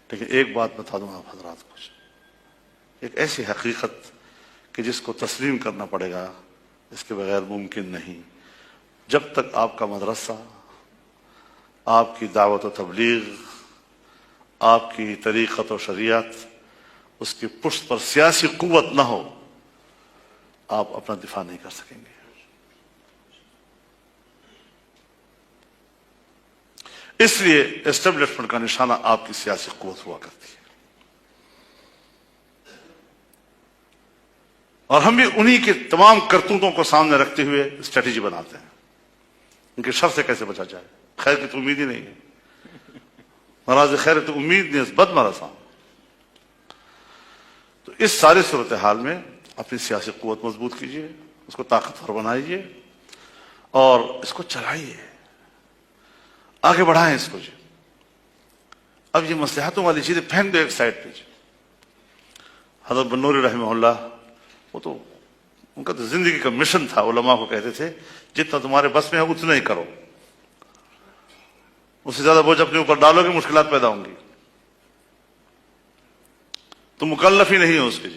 لیکن ایک بات بتا دوں آپ حضرات کو، ایک ایسی حقیقت کہ جس کو تسلیم کرنا پڑے گا، اس کے بغیر ممکن نہیں. جب تک آپ کا مدرسہ، آپ کی دعوت و تبلیغ، آپ کی طریقت و شریعت، اس کی پشت پر سیاسی قوت نہ ہو، آپ اپنا دفاع نہیں کر سکیں گے. اس لیے اسٹیبلشمنٹ کا نشانہ آپ کی سیاسی قوت ہوا کرتی ہے، اور ہم بھی انہی کے تمام کرتوتوں کو سامنے رکھتے ہوئے اسٹریٹجی بناتے ہیں، ان کے شر سے کیسے بچا جائے. خیر کی تو امید ہی نہیں ہے، مراز خیر تو امید نہیں، بد مرساں. تو اس ساری صورتحال میں اپنی سیاسی قوت مضبوط کیجیے، اس کو طاقتور بنائیے اور اس کو چلائیے، آگے بڑھائیں اس کو. جی اب یہ مصلحتوں والی چیزیں پھینک دو ایک سائڈ پہ. حضرت بنوری رحمہ اللہ، وہ تو ان کا تو زندگی کا مشن تھا. علماء کو کہتے تھے جتنا تمہارے بس میں ہے اتنا ہی کرو، اس سے زیادہ بوجھ اپنے اوپر ڈالو گے مشکلات پیدا ہوں گی، تم مکلف ہی نہیں ہو اس کے.